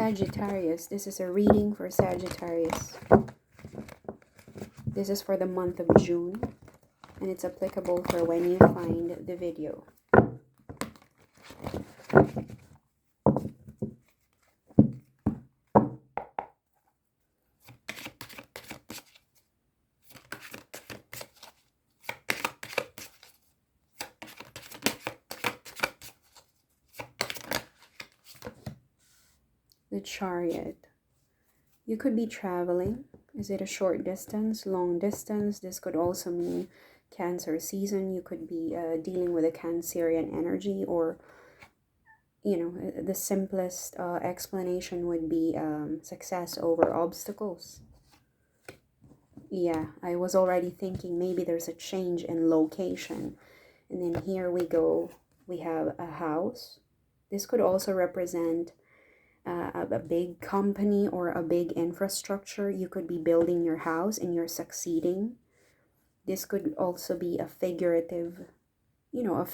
Sagittarius, this is a reading for Sagittarius. This is for the month of June, and it's applicable for when you find the video. The Chariot. You could be traveling. Is it a short distance, long distance? This could also mean Cancer season. You could be dealing with a Cancerian energy, or, you know, the simplest explanation would be success over obstacles. Yeah, I was already thinking maybe there's a change in location. And then here we go. We have a house. This could also represent a big company or a big infrastructure. You could be building your house and you're succeeding. This could also be a figurative, you know,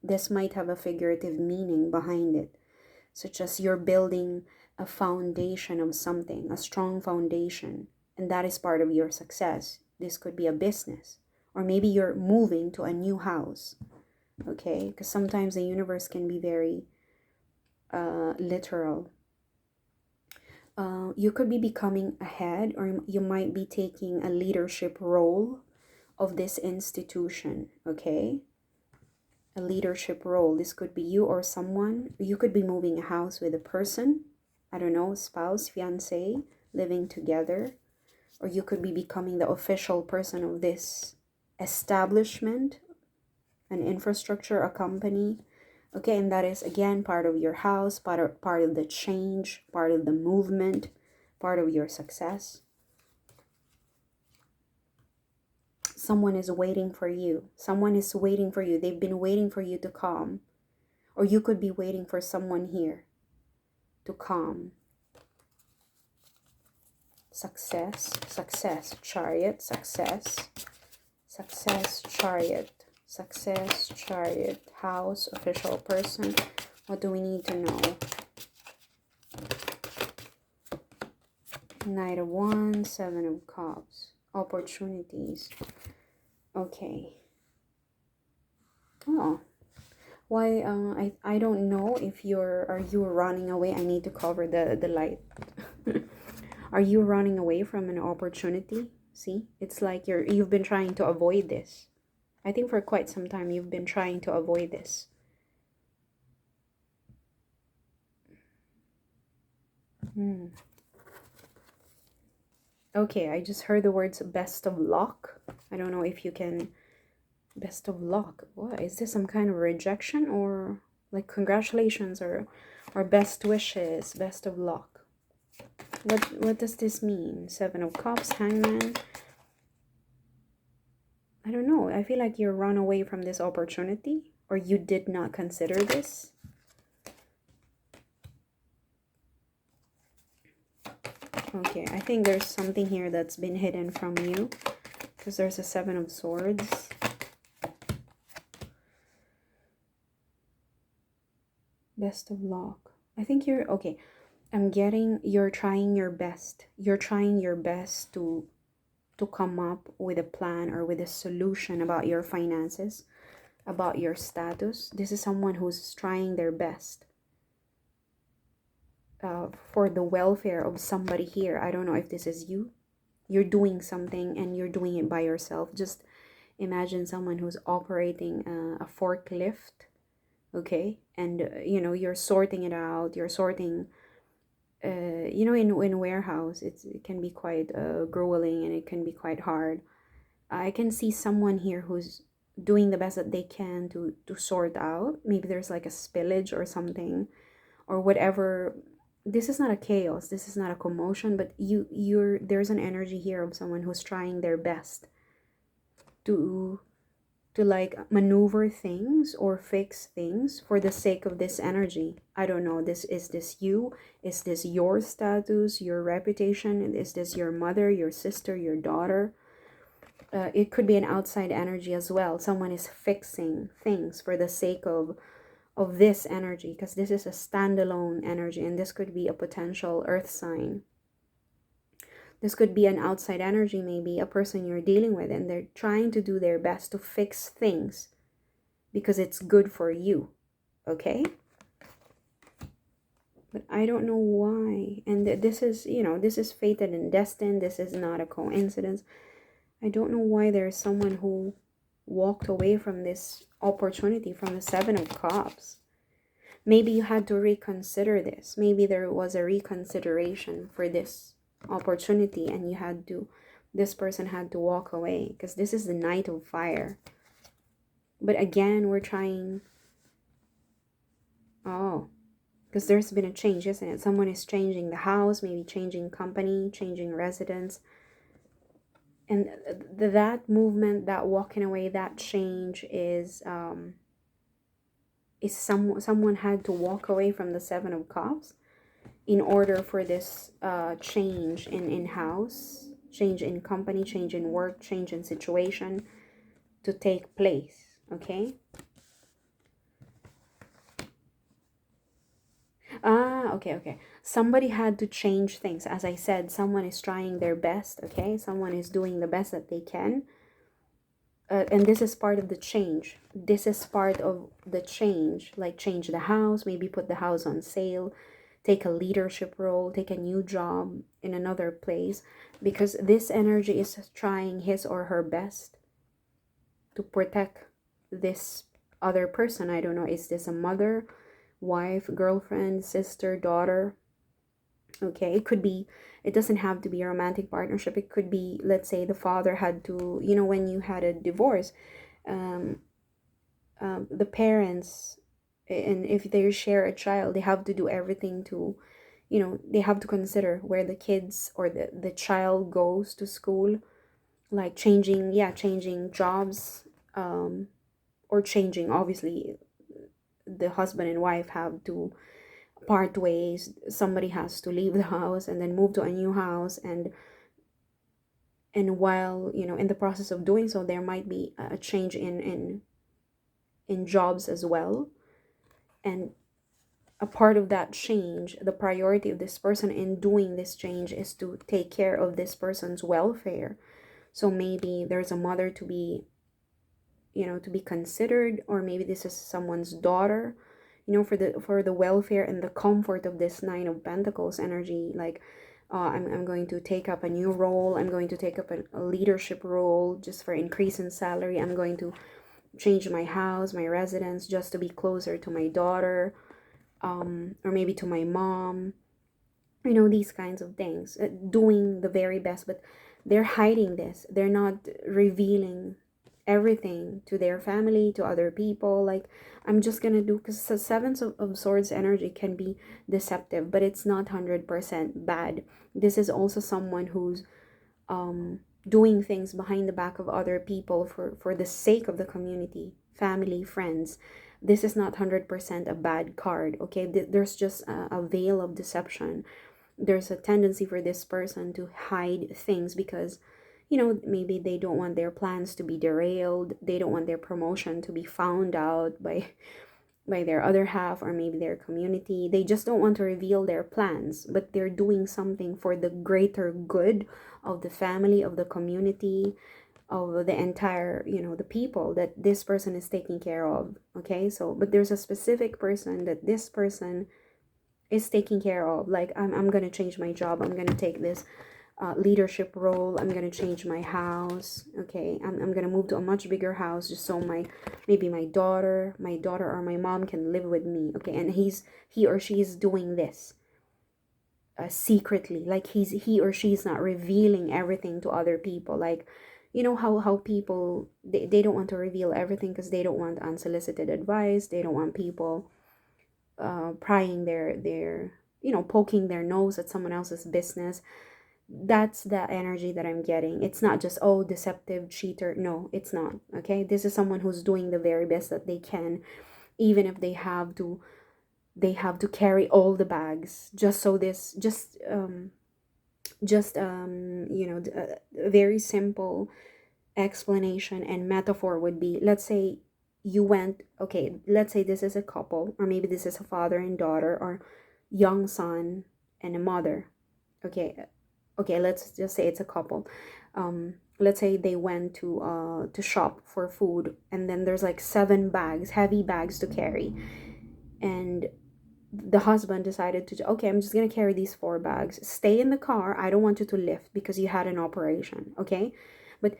this might have a figurative meaning behind it, such as you're building a foundation of something, a strong foundation, and that is part of your success. This could be a business, or maybe you're moving to a new house, okay? Because sometimes the universe can be very literal. You could be becoming a head, or you might be taking a leadership role of this institution, okay? A leadership role. This could be you or someone. You could be moving a house with a person, I don't know, spouse, fiance, living together. Or you could be becoming the official person of this establishment, an infrastructure, a company. Okay, and that is again part of your house, part of the change, part of the movement, part of your success. Someone is waiting for you. Someone is waiting for you. They've been waiting for you to come. Or you could be waiting for someone here to come. Success, success, Chariot, success, success, Chariot. Success, Chariot, house, official person. What do we need to know? Knight of Wands, Seven of Cups. Opportunities. Okay. Oh. Why, I don't know if are you running away? I need to cover the light. Are you running away from an opportunity? See? It's like you've been trying to avoid this. I think for quite some time you've been trying to avoid this. Okay, I just heard the words best of luck. I don't know if you can... Best of luck. What? Is this some kind of rejection, or like congratulations or best wishes, best of luck? What does this mean? Seven of Cups, Hangman. I don't know. I feel like you run away from this opportunity, or you did not consider this. Okay, I think there's something here that's been hidden from you, because there's a Seven of Swords. Best of luck. I think you're okay. I'm getting you're trying your best. You're trying your best to come up with a plan or with a solution about your finances, about your status. This is someone who's trying their best for the welfare of somebody here. I don't know if this is you. You're doing something and you're doing it by yourself. Just imagine someone who's operating a forklift, okay? And, you know, you're sorting it out. You're sorting... you know, in warehouse, it can be quite grueling, and it can be quite hard. I can see someone here who's doing the best that they can to sort out. Maybe there's like a spillage or something, or whatever. This is not a chaos. This is not a commotion, but there's an energy here of someone who's trying their best to like maneuver things or fix things for the sake of this energy. I don't know. Is this you? Is this your status, your reputation? Is this your mother, your sister, your daughter? It could be an outside energy as well. Someone is fixing things for the sake of of this energy, because this is a standalone energy, and this could be a potential earth sign. This could be an outside energy, maybe a person you're dealing with, and they're trying to do their best to fix things because it's good for you, okay? But I don't know why. And this is, this is fated and destined. This is not a coincidence. I don't know why there's someone who walked away from this opportunity, from the Seven of Cups. Maybe you had to reconsider this. Maybe there was a reconsideration for this opportunity, and this person had to walk away, because this is the Knight of Fire. But again, we're trying, because there's been a change, isn't it? Someone is changing the house, maybe changing company, changing residence. And that movement, that walking away, that change is someone had to walk away from the Seven of Cups in order for this change in house, change in company, change in work, change in situation to take place, okay? Okay. Somebody had to change things. As I said, someone is trying their best, okay? Someone is doing the best that they can. And this is part of the change. This is part of the change, like change the house, maybe put the house on sale, take a leadership role, take a new job in another place, because this energy is trying his or her best to protect this other person. I don't know, is this a mother, wife, girlfriend, sister, daughter? Okay, it could be, it doesn't have to be a romantic partnership. It could be, let's say the father had to, when you had a divorce, the parents, and if they share a child, they have to do everything to, they have to consider where the kids or the child goes to school, like changing jobs, or changing, obviously the husband and wife have to part ways. Somebody has to leave the house and then move to a new house, and while in the process of doing so, there might be a change in jobs as well. And a part of that change, the priority of this person in doing this change is to take care of this person's welfare. So maybe there's a mother to be considered, or maybe this is someone's daughter, for the welfare and the comfort of this Nine of Pentacles energy. Like, I'm going to take up a new role, I'm going to take up a leadership role just for increase in salary, I'm going to change my house, my residence, just to be closer to my daughter, or maybe to my mom, these kinds of things, doing the very best. But they're hiding this, they're not revealing everything to their family, to other people. Like, I'm just gonna do, because the Seven of Swords energy can be deceptive, but it's not 100% bad. This is also someone who's doing things behind the back of other people for the sake of the community, family, friends. This is not 100% a bad card, okay? There's just a veil of deception. There's a tendency for this person to hide things because maybe they don't want their plans to be derailed, they don't want their promotion to be found out by their other half, or maybe their community. They just don't want to reveal their plans, but they're doing something for the greater good of the family, of the community, of the entire, the people that this person is taking care of. Okay, so but there's a specific person that this person is taking care of. Like, I'm gonna change my job, I'm gonna take this leadership role, I'm gonna change my house, okay, I'm gonna move to a much bigger house just so maybe my daughter or my mom can live with me, okay? And he or she is doing this secretly. Like, he or she's not revealing everything to other people. Like, how people, they don't want to reveal everything because they don't want unsolicited advice, they don't want people prying their poking their nose at someone else's business. That's the energy that I'm getting. It's not just, oh, deceptive cheater. No, it's not. Okay, this is someone who's doing the very best that they can, even if they have to carry all the bags, just so this a very simple explanation and metaphor would be, let's say you went, okay, let's say this is a couple, or maybe this is a father and daughter, or young son and a mother. Okay, okay, let's just say it's a couple. Let's say they went to shop for food, and then there's like 7 bags, heavy bags to carry, and the husband decided to, okay, I'm just gonna carry these 4 bags, stay in the car, I don't want you to lift because you had an operation. Okay, but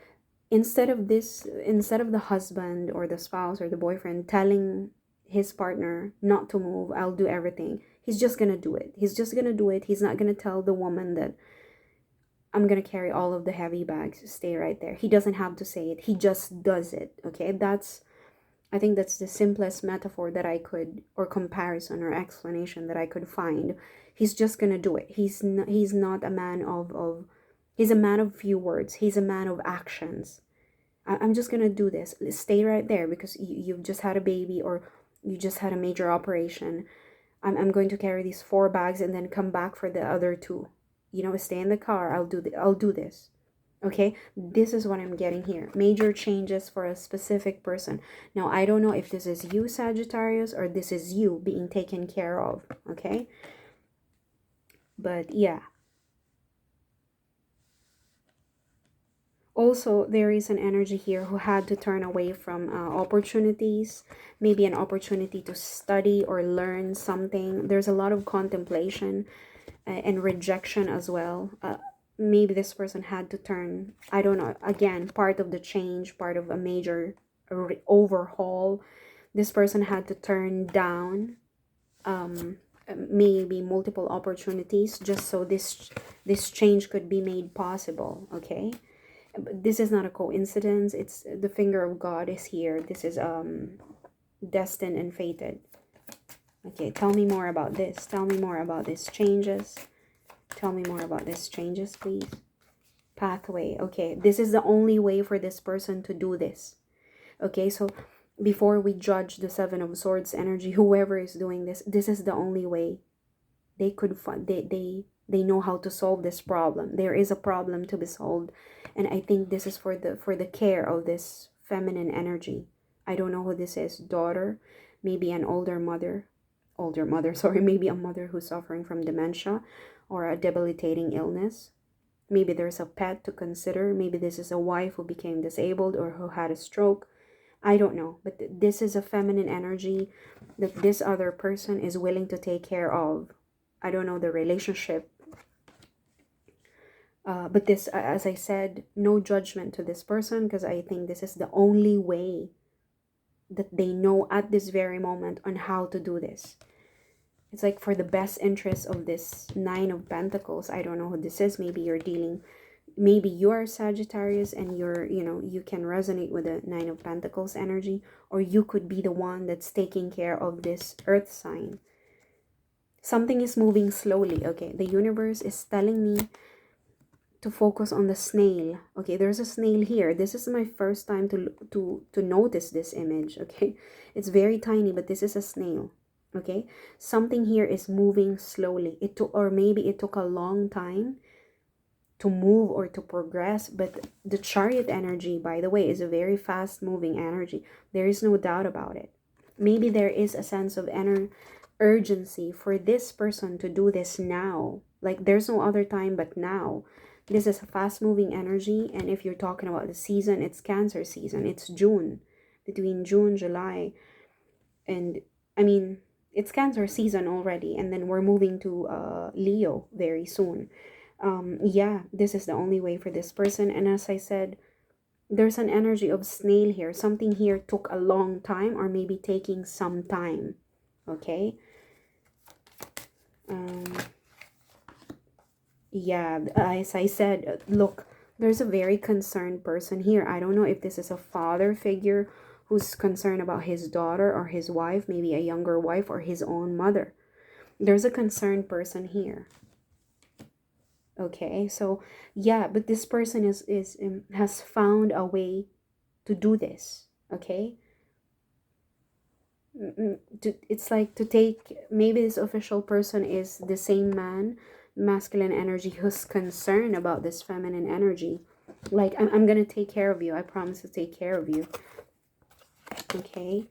instead of the husband or the spouse or the boyfriend telling his partner not to move, I'll do everything, he's just gonna do it. He's not gonna tell the woman that I'm gonna carry all of the heavy bags, stay right there. He doesn't have to say it, he just does it. Okay, I think that's the simplest metaphor that I could, or comparison or explanation that I could find. He's just gonna do it. He's not a man of he's a man of few words. He's a man of actions. I'm just gonna do this. Stay right there because you've just had a baby, or you just had a major operation. I'm going to carry these 4 bags and then come back for the other 2. Stay in the car. I'll do this. Okay, this is what I'm getting here. Major changes for a specific person. Now, I don't know if this is you, Sagittarius, or this is you being taken care of. Okay, but yeah. Also, there is an energy here who had to turn away from opportunities, maybe an opportunity to study or learn something. There's a lot of contemplation and rejection as well. Maybe this person had to turn, I don't know, again, part of the change, part of a major overhaul. This person had to turn down maybe multiple opportunities just so this change could be made possible. Okay, but this is not a coincidence. It's the finger of God is here. This is destined and fated. Okay, tell me more about this. Tell me more about these changes. Tell me more about these changes, please. Pathway. Okay, this is the only way for this person to do this. Okay, so before we judge the 7 of Swords energy, whoever is doing this, this is the only way they could find. They know how to solve this problem. There is a problem to be solved, and I think this is for the care of this feminine energy. I don't know who this is. Daughter, maybe an older mother, sorry, maybe a mother who's suffering from dementia or a debilitating illness. Maybe there's a pet to consider. Maybe this is a wife who became disabled or who had a stroke. I don't know, but this is a feminine energy that this other person is willing to take care of. I don't know the relationship. But this, as I said, no judgment to this person, because I think this is the only way that they know at this very moment on how to do this. It's like for the best interest of this 9 of Pentacles. I don't know who this is. Maybe you're dealing, maybe you are Sagittarius and you can resonate with the 9 of Pentacles energy, or you could be the one that's taking care of this earth sign. Something is moving slowly. Okay, the universe is telling me to focus on the snail. Okay, there's a snail here. This is my first time to notice this image. Okay, it's very tiny, but this is a snail. Okay, something here is moving slowly. It took, or maybe it took a long time to move or to progress. But the Chariot energy, by the way, is a very fast moving energy. There is no doubt about it. Maybe there is a sense of urgency for this person to do this now. Like there's no other time but now. This is a fast moving energy, and if you're talking about the season, it's Cancer season. It's June, between June, July, and I mean it's Cancer season already, and then we're moving to Leo very soon. Yeah, this is the only way for this person. And as I said, there's an energy of snail here. Something here took a long time, or maybe taking some time. Okay, yeah, as I said, look, there's a very concerned person here. I don't know if this is a father figure who's concerned about his daughter or his wife, maybe a younger wife, or his own mother. There's a concerned person here. Okay, so yeah, but this person has found a way to do this. Okay, it's like to take, maybe this official person is the same man, masculine energy, who's concerned about this feminine energy. Like I'm gonna take care of you. I promise to take care of you. Okay.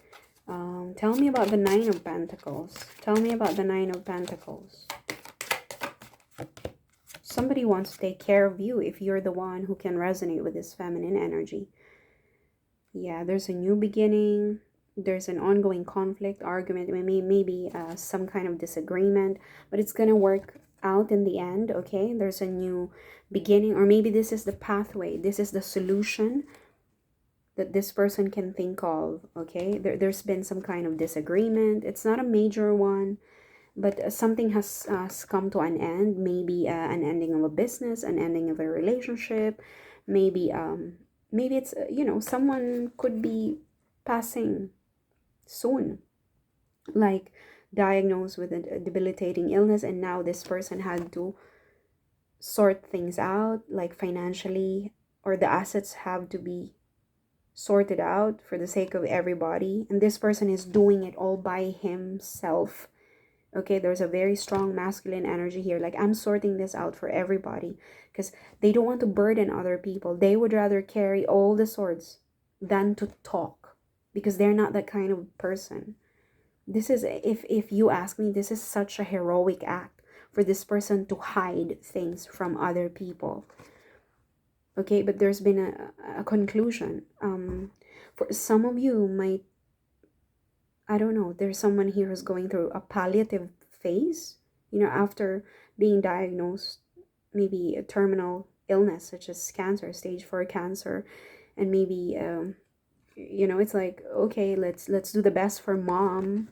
Tell me about the Nine of Pentacles. Tell me about the Nine of Pentacles. Somebody wants to take care of you if you're the one who can resonate with this feminine energy. Yeah, there's a new beginning. There's an ongoing conflict, argument, maybe some kind of disagreement, but it's going to work out in the end, okay? There's a new beginning, or maybe this is the pathway. This is the solution that this person can think of, okay? There's been some kind of disagreement. It's not a major one, but something has come to an end. Maybe an ending of a business, an ending of a relationship. Maybe it's, someone could be passing soon, like diagnosed with a debilitating illness, and now this person had to sort things out, like financially, or the assets have to be sorted out for the sake of everybody, and this person is doing it all by himself. Okay, there's a very strong masculine energy here, like I'm sorting this out for everybody, because they don't want to burden other people. They would rather carry all the swords than to talk, because they're not that kind of person. This is, if you ask me, this is such a heroic act for this person to hide things from other people. Okay, but there's been a conclusion. For some of you might, I don't know, there's someone here who's going through a palliative phase, after being diagnosed, maybe a terminal illness such as cancer, stage 4 cancer, and maybe it's like, okay, let's do the best for mom.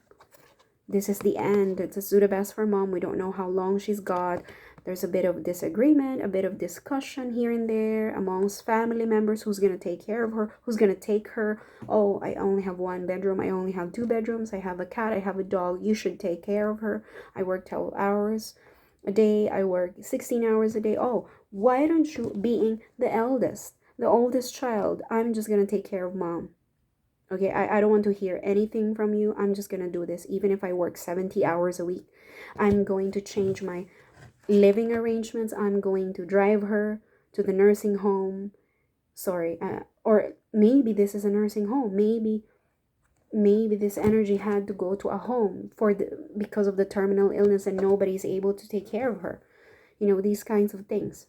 This is the end. Let's do the best for mom. We don't know how long she's got. There's a bit of disagreement, a bit of discussion here and there amongst family members. Who's going to take care of her? Who's going to take her? Oh, I only have 1 bedroom. I only have 2 bedrooms. I have a cat. I have a dog. You should take care of her. I work 12 hours a day. I work 16 hours a day. Oh, why don't you, being the eldest, the oldest child, I'm just going to take care of mom. Okay, I don't want to hear anything from you. I'm just going to do this. Even if I work 70 hours a week, I'm going to change my living arrangements. I'm going to drive her to the nursing home. Sorry, or maybe this is a nursing home. Maybe this energy had to go to a home because of the terminal illness, and nobody's able to take care of her. These kinds of things.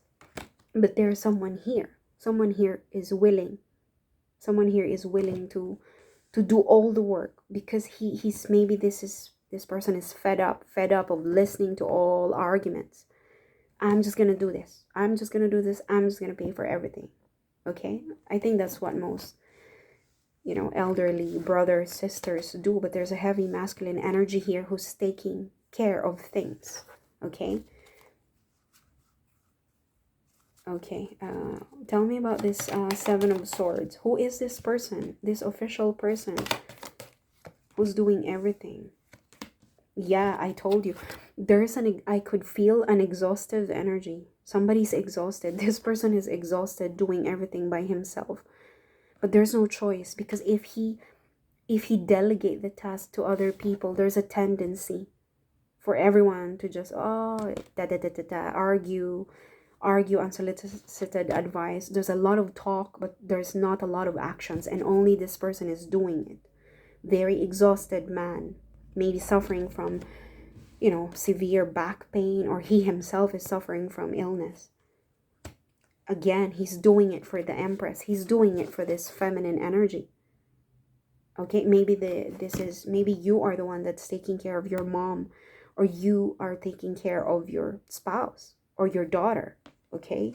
But there's someone here. Someone here is willing. Someone here is willing to do all the work, because he's maybe this person is fed up of listening to all arguments. I'm just gonna do this. I'm just gonna do this. I'm just gonna pay for everything. Okay, I think that's what most elderly brothers, sisters do. But there's a heavy masculine energy here who's taking care of things. Okay. Okay, tell me about this 7 of Swords. Who is this person? This official person who's doing everything? Yeah, I told you. I could feel an exhaustive energy. Somebody's exhausted. This person is exhausted doing everything by himself. But there's no choice, because if he delegate the task to other people, there's a tendency for everyone to just argue unsolicited advice. There's a lot of talk, but there's not a lot of actions, and only this person is doing it. Very exhausted man, maybe suffering from severe back pain, or he himself is suffering from illness. Again, he's doing it for the Empress. He's doing it for this feminine energy. Okay, maybe maybe you are the one that's taking care of your mom, or you are taking care of your spouse or your daughter. Okay,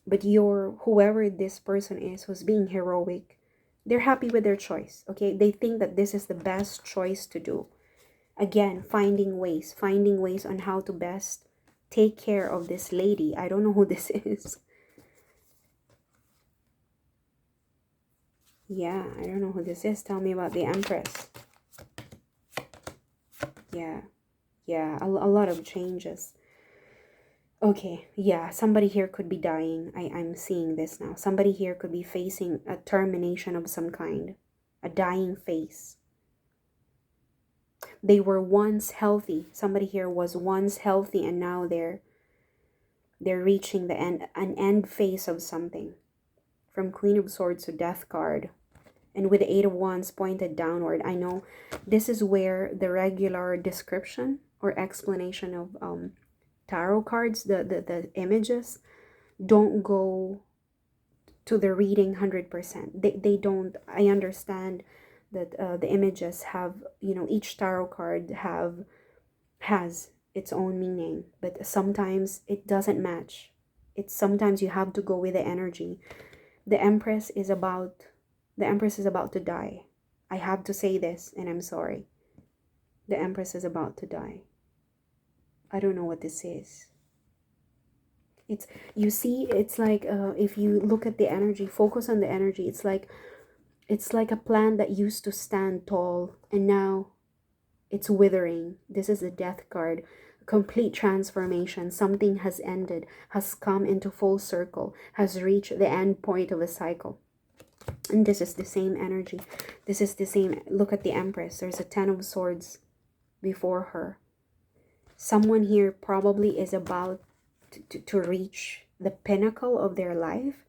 but whoever this person is who's being heroic, they're happy with their choice. Okay, they think that this is the best choice to do. Again, finding ways on how to best take care of this lady. I don't know who this is. Yeah, I don't know who this is. Tell me about the Empress. Yeah, a lot of changes. Okay, yeah, somebody here could be dying. I'm seeing this now. Somebody here could be facing a termination of some kind, a dying phase. They were once healthy. Somebody here was once healthy, and now they're reaching the end, an end phase of something. From Queen of Swords to Death card. and with the Eight of Wands pointed downward. I know this is where the regular description or explanation of tarot cards, the images, don't go to the reading 100%. They don't. I understand that the images have, each tarot card has its own meaning, but sometimes it doesn't match. It's sometimes you have to go with the energy. The Empress is about to die. I have to say this, and I'm sorry. The Empress is about to die. I don't know what this is. It's, you see, it's like if you look at the energy, focus on the energy. It's like a plant that used to stand tall, and now it's withering. This is a death card. Complete transformation. Something has ended, has come into full circle, has reached the end point of a cycle. And this is the same energy. This is the same. Look at the Empress. There's a 10 of Swords before her. Someone here probably is about to reach the pinnacle of their life.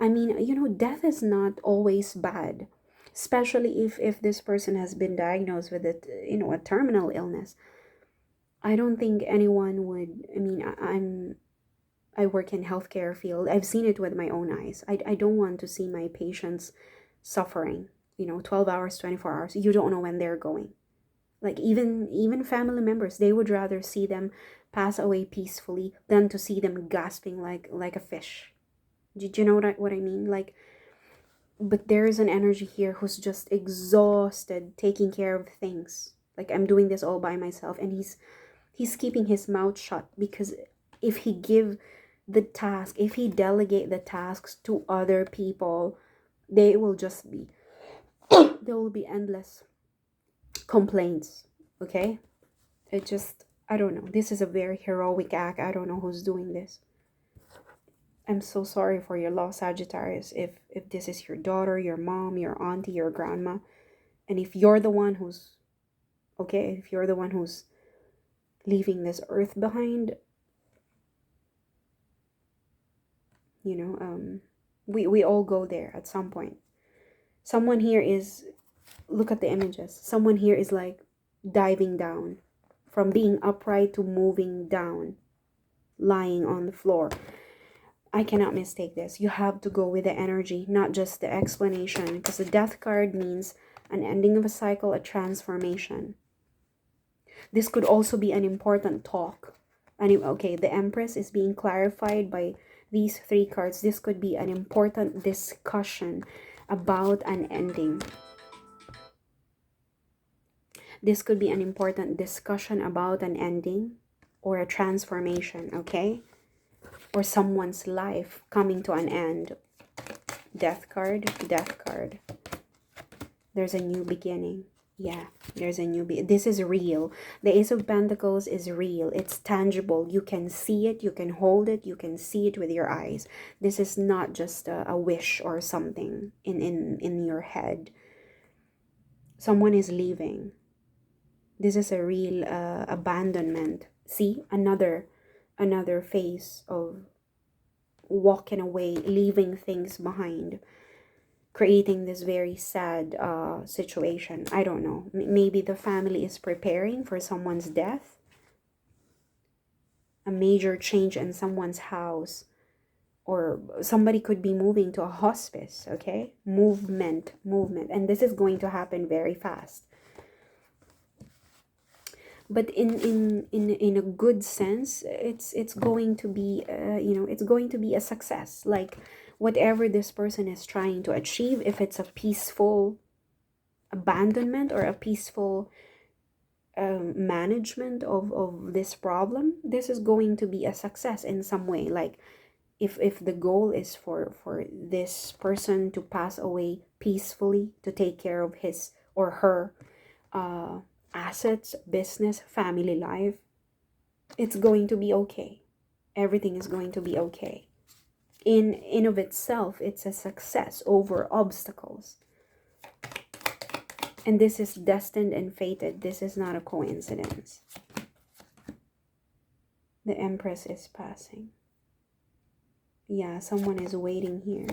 I mean, death is not always bad, especially if this person has been diagnosed with a terminal illness. I don't think anyone would. I mean, I work in healthcare field. I've seen it with my own eyes. I don't want to see my patients suffering. 12 hours, 24 hours. You don't know when they're going. Like even family members, they would rather see them pass away peacefully than to see them gasping like a fish. Did you know what I mean? Like, but there is an energy here who's just exhausted taking care of things. Like, I'm doing this all by myself, and he's keeping his mouth shut, because if he delegate the tasks to other people, there will be endless complaints. Okay, I don't know. This is a very heroic act. I don't know who's doing this. I'm so sorry for your loss, Sagittarius. If this is your daughter, your mom, your auntie, your grandma, and if you're the one who's leaving this earth behind, we all go there at some point. Someone here is, look at the images. Someone here is like diving down, from being upright to moving down, lying on the floor. I cannot mistake this. You have to go with the energy, not just the explanation, because the death card means an ending of a cycle, a transformation. This could also be an important talk. Okay, the Empress is being clarified by these three cards. This could be an important discussion about an ending. This could be an important discussion about an ending or a transformation, okay? Or someone's life coming to an end. Death card, death card. There's a new beginning. Yeah, there's a new this is real. The Ace of Pentacles is real. It's tangible. You can see it, you can hold it, you can see it with your eyes. This is not just a wish or something in your head. Someone is leaving. This is a real abandonment. See, another phase of walking away, leaving things behind, creating this very sad situation. I don't know. Maybe the family is preparing for someone's death, a major change in someone's house, or somebody could be moving to a hospice. Okay, movement, and this is going to happen very fast. But in a good sense, it's going to be it's going to be a success. Like, whatever this person is trying to achieve, if it's a peaceful abandonment or a peaceful management of this problem, this is going to be a success in some way. Like, if the goal is for this person to pass away peacefully, to take care of his or her assets, business, family life, it's going to be okay. Everything is going to be okay. In of itself, it's a success over obstacles. And this is destined and fated. This is not a coincidence. The Empress is passing. Yeah, someone is waiting here.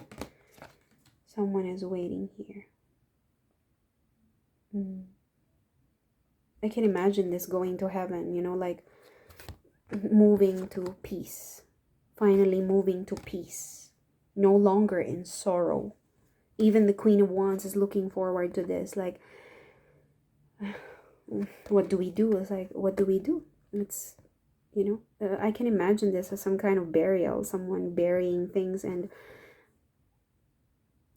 Someone is waiting here. Mm. I can imagine this going to heaven, you know, like moving to peace. Finally moving to peace. No longer in sorrow. Even the Queen of Wands is looking forward to this. Like, what do we do? It's like, what do we do? It's, I can imagine this as some kind of burial, someone burying things. And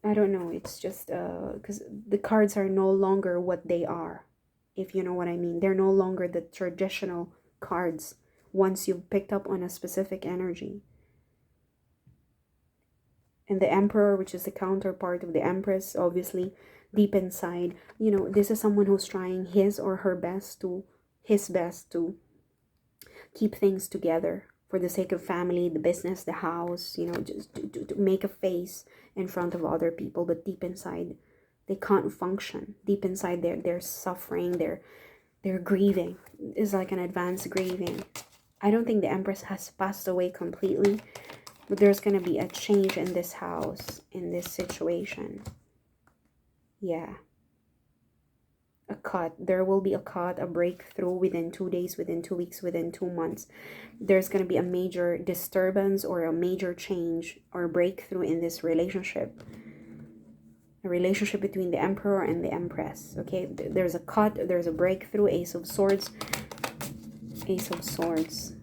I don't know, it's just because the cards are no longer what they are, if you know what I mean. They're no longer the traditional cards once you've picked up on a specific energy. And the Emperor, which is the counterpart of the Empress, obviously deep inside, this is someone who's trying his best to keep things together for the sake of family, the business, the house, just to make a face in front of other people. But deep inside, they can't function. Deep inside, they're suffering, they're grieving. It's like an advanced grieving. I don't think the Empress has passed away completely, but there's going to be a change in this house, in this situation. Yeah. A cut. There will be a cut, a breakthrough within 2 days, within 2 weeks, within 2 months. There's going to be a major disturbance or a major change or breakthrough in this relationship. A relationship between the Emperor and the Empress. Okay, there's a cut, there's a breakthrough. Ace of Swords. Ace of Swords.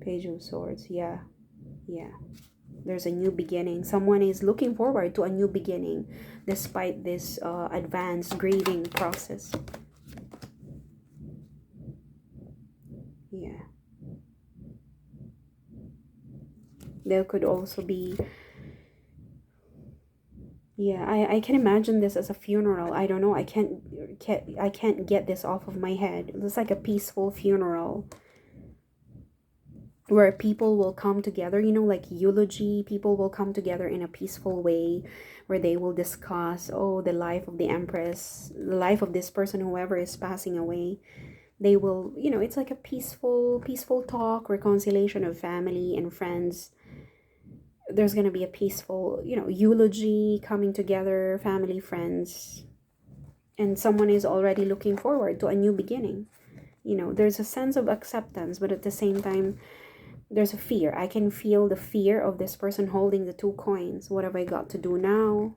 Page of Swords. Yeah. There's a new beginning. Someone is looking forward to a new beginning despite this advanced grieving process. Yeah. There could also be, yeah, I can imagine this as a funeral. I don't know. I can't get this off of my head. It's like a peaceful funeral where people will come together, like eulogy. People will come together in a peaceful way where they will discuss, the life of the Empress, the life of this person, whoever is passing away. They will, it's like a peaceful talk, reconciliation of family and friends. There's going to be a peaceful, eulogy, coming together, family, friends. And someone is already looking forward to a new beginning. There's a sense of acceptance, but at the same time, there's a fear. I can feel the fear of this person holding the 2 coins. What have I got to do now?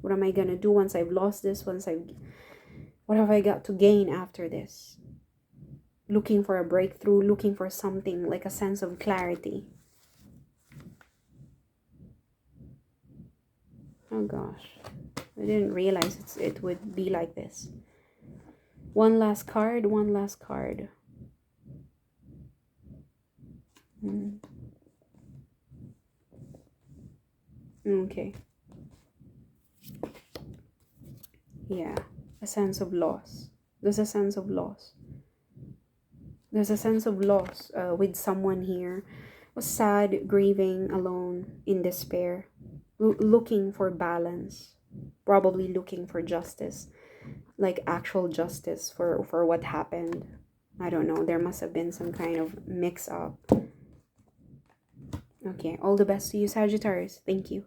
What am I going to do once I've lost this? What have I got to gain after this? Looking for a breakthrough, looking for something like a sense of clarity. Oh gosh, I didn't realize it would be like this. One last card. Okay. Yeah, a sense of loss. There's a sense of loss. With someone here. Was sad, grieving, alone, in despair, looking for balance, probably looking for justice, like actual justice for what happened. I don't know. There must have been some kind of mix up. Okay, all the best to you, Sagittarius. Thank you.